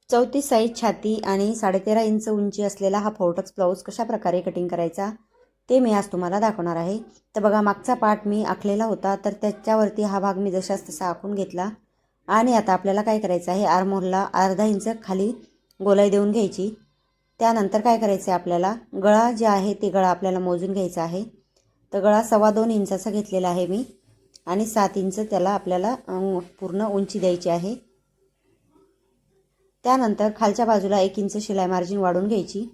34 size छाती आणि 13.5 inch उंची असलेला हा फोर्टक्स ब्लाऊज कशा प्रकारे कटिंग करायचा ते मी आज तुम्हाला दाखवणार आहे। तर बघा, मागचा पार्ट मी आखलेला होता, तर त्याच्यावरती हा भाग मी जशास तसा आखून घेतला। आणि आता आपल्याला काय करायचं आहे, आर्महोलला अर्धा इंच खाली गोलाई देऊन घ्यायची। त्यानंतर काय करायचं आहे, आपल्याला गळा जे आहे ते गळा आपल्याला मोजून घ्यायचा आहे। तर गळा 2.25 इंचाचा घेतलेला आहे मी, आणि 7 इंच त्याला आपल्याला पूर्ण उंची द्यायची आहे। त्यानंतर खालच्या बाजूला 1 इंच शिलाई मार्जिन वाढवून घ्यायची।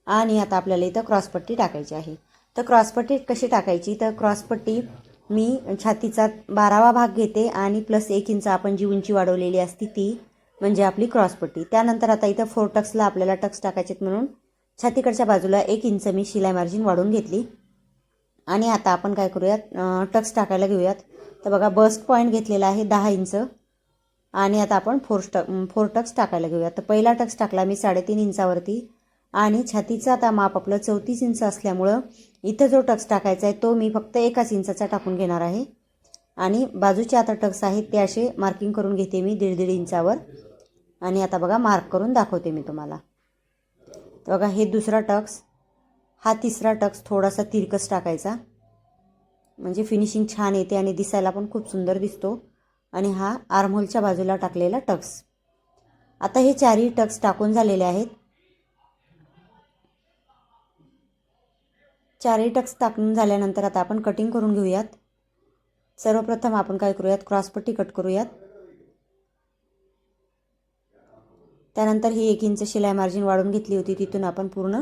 आणि आता आपल्याला इथं क्रॉसपट्टी टाकायची आहे। तर क्रॉसपट्टी कशी टाकायची, तर क्रॉसपट्टी मी छातीचा 12वा भाग घेते आणि प्लस 1 इंच आपण जी उंची वाढवलेली असती ती म्हणजे आपली क्रॉसपट्टी। त्यानंतर आता इथं 4 टक्सला आपल्याला टक्स टाकायचेत, म्हणून छातीकडच्या बाजूला 1 इंच मी शिलाई मार्जिन वाढवून घेतली। आणि आता आपण काय करूयात, टक्स टाकायला घेऊयात। तर बघा, बस्ट पॉईंट घेतलेला आहे 10 इंच, आणि आता आपण 4 टक्स टाकायला घेऊयात। तर पहिला टक्स टाकला मी 3.5 इंचावरती, आणि छातीचा आता माप आपलं 34 इंच असल्यामुळं इथं जो टक्स टाकायचा आहे तो मी फक्त 1 इंचाचा टाकून घेणार आहे। आणि बाजूचे आता टक्स आहेत ते असे मार्किंग करून घेते मी 1.5 इंचावर। आणि आता बघा, मार्क करून दाखवते मी तुम्हाला। तर बघा, हे दुसरा टक्स, हा तिसरा टक्स थोडासा तिरकस टाकायचा, म्हणजे फिनिशिंग छान येते आणि दिसायला पण खूप सुंदर दिसतो। आणि हा आर्महोलच्या बाजूला टाकलेला टक्स। आता हे चारही टक्स टाकून झालेले आहेत। चारही टक्स टाकून झाल्यानंतर आता आपण कटिंग करून घेऊयात। सर्वप्रथम आपण काय करूयात, क्रॉसपट्टी कट करूयात। त्यानंतर ही 1 इंच शिलाई मार्जिन वाढवून घेतली होती, तिथून आपण पूर्ण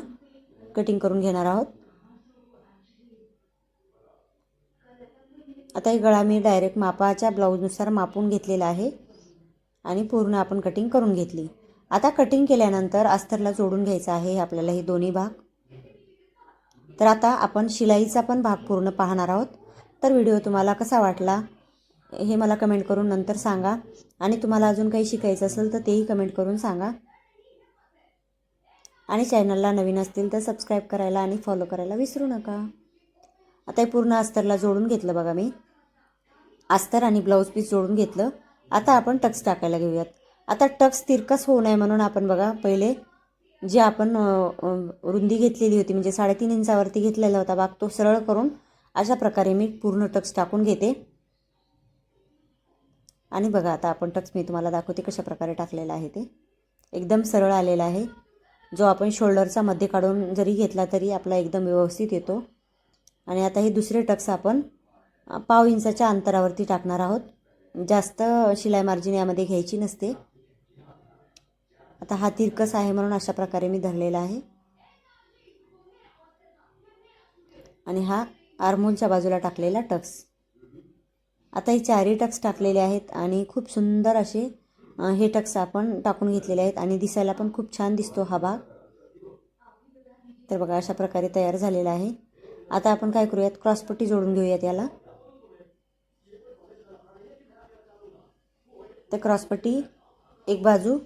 कटिंग करून घेणार आहोत। आता हे गळा मी डायरेक्ट मापाच्या ब्लाऊजनुसार मापून घेतलेला आहे, आणि पूर्ण आपण कटिंग करून घेतली। आता कटिंग केल्यानंतर अस्तरला जोडून घ्यायचं आहे आपल्याला हे दोन्ही भाग। तर आता आपण शिलाईचा पण भाग पूर्ण पाहणार आहोत। तर व्हिडिओ तुम्हाला कसा वाटला हे मला कमेंट करून नंतर सांगा, आणि तुम्हाला अजून काही शिकायचं असेल तर तेही कमेंट करून सांगा। आणि चॅनलला नवीन असतील तर सबस्क्राईब करायला आणि फॉलो करायला विसरू नका। आता हे पूर्ण अस्तरला जोडून घेतलं बघा, मी अस्तर आणि ब्लाऊज पीस जोडून घेतलं। आता आपण टक्स टाकायला घेऊयात। आता टक्स तिरकस होऊ नये म्हणून आपण बघा, पहिले जे आपण रुंदी घेतलेली होती म्हणजे 3.5 इंचावरती घेतलेला होता भाग, तो सरळ करून अशा प्रकारे मी पूर्ण टक्स टाकून घेते। आणि बघा, आता आपण टक्स मी तुम्हाला दाखवते कशा प्रकारे टाकलेला आहे, ते एकदम सरळ आलेला आहे। जो आपण शोल्डरचा मध्ये काढून जरी घेतला तरी आपला एकदम व्यवस्थित येतो। आणि आता हे दुसरे टक्स आपण 1/2 इंचाच्या अंतरावरती टाकणार आहोत, जास्त शिलाई मार्जिन यामध्ये घ्यायची नसते। आता हा तिरकस आहे म्हणून अशा प्रकारे मी धरलेला आहे। आणि हा आर्महोलच्या बाजूला टाकलेला टक्स। आता हे चारही टक्स टाकलेले आहेत, आणि खूप सुंदर असे हे टक्स आपण टाकून घेतलेले आहेत, आणि दिसायला पण खूप छान दिसतो हा भाग। तर बघा, अशा प्रकारे तयार झालेला आहे। आता आपण काय करूयात, क्रॉसपट्टी जोडून घेऊयात याला। तर क्रॉसपट्टी एक बाजू,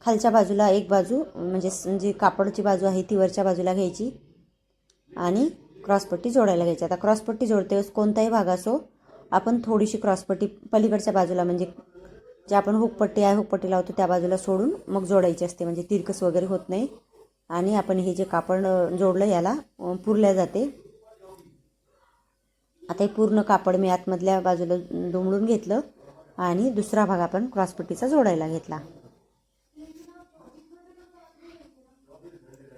खालच्या बाजूला एक बाजू, म्हणजे जी कापडची बाजू आहे ती वरच्या बाजूला घ्यायची, आणि क्रॉसपट्टी जोडायला घ्यायची। आता क्रॉसपट्टी जोडते कोणताही भाग असो, आपण थोडीशी क्रॉसपट्टी पलीकडच्या बाजूला, म्हणजे जे आपण हुकपट्टी आहे हुकपट्टी लावतो त्या बाजूला सोडून मग जोडायची असते, म्हणजे तिरकस वगैरे होत नाही। आणि आपण हे जे कापड जोडलं याला पुरल्या जाते। आता हे पूर्ण कापड मी आतमधल्या बाजूला दुमडून घेतलं, आणि दुसरा भाग आपण क्रॉसपट्टीचा जोडायला घेतला।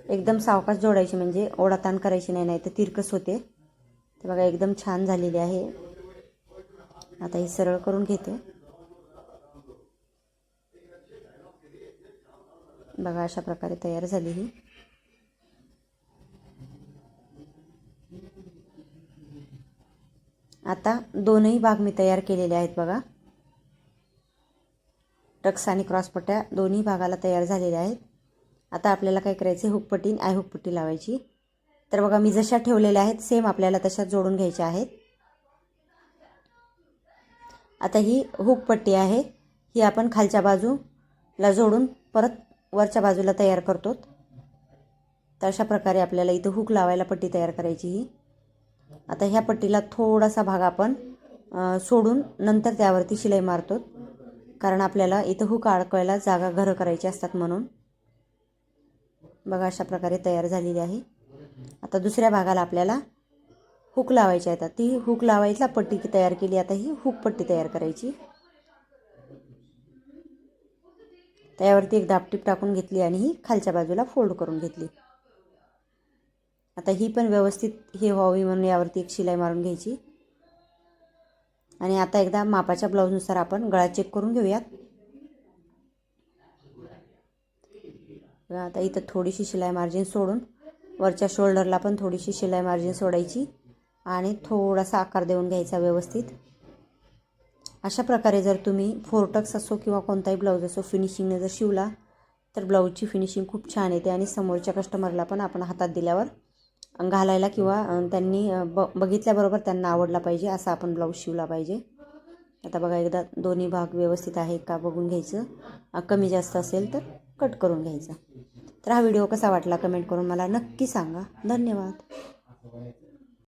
एकदम सावकाश जोडायची, म्हणजे ओढाताण करायची नाही, तर तिरकस होते। तर बघा, एकदम छान झालेली आहे। आता हे सरळ करून घेते। बघा, अशा प्रकारे तयार झाली ही। आता दोनही भाग मी तयार केलेले आहेत बघा, टक्स आणि क्रॉसपट्ट्या दोन्ही भागाला तयार झालेल्या आहेत। आता आपल्याला काय करायचे, हुकपट्टी आणि आय हुकपट्टी लावायची। तर बघा, मी जशा ठेवलेल्या आहेत सेम आपल्याला तशाच जोडून घ्यायच्या आहेत। आता ही हुकपट्टी आहे, ही आपण खालच्या बाजूला जोडून परत वरच्या बाजूला तयार करतो। तर अशा प्रकारे आपल्याला इथं हुक लावायला पट्टी तयार करायची ही। आता ह्या पट्टीला थोडासा भाग आपण सोडून नंतर त्यावरती शिलाई मारतो, कारण आपल्याला इथं हुक अडकवायला जागा घरं करायची असतात म्हणून. बघा अशा प्रकारे तयार झालेली आहे. आता दुसऱ्या भागाला आपल्याला हुक लावायची आहे. ती हुक लावायला पट्टी तयार केली. आता ही हुक पट्टी तयार करायची. त्यावरती एक दाबटीप टाकून घेतली आणि ही खालच्या बाजूला फोल्ड करून घेतली. आता ही पण व्यवस्थित हे व्हावी म्हणून यावरती एक शिलाई मारून घ्यायची. आणि आता एकदा मापाच्या ब्लाऊजनुसार आपण गळा चेक करून घेऊयात. आता इथं थोडीशी शिलाई मार्जिन सोडून वरच्या शोल्डरला पण थोडीशी शिलाई मार्जिन सोडायची आणि थोडासा आकार देऊन घ्यायचा व्यवस्थित. अशा प्रकारे जर तुम्ही फोरटक्स असो किंवा कोणताही ब्लाऊज असो फिनिशिंगने जर शिवला तर ब्लाऊजची फिनिशिंग खूप छान येते आणि समोरच्या कस्टमरला पण आपण हातात दिल्यावर घालायला किंवा त्यांनी बघितल्याबरोबर त्यांना आवडला पाहिजे असा आपण ब्लाऊज शिवला पाहिजे. आता बघा एकदा दोन्ही भाग व्यवस्थित आहे का बघून घ्यायचं. कमी जास्त असेल तर कट करून घ्यायचा. तर हा व्हिडिओ कसा वाटला कमेंट करून मला नक्की सांगा. धन्यवाद.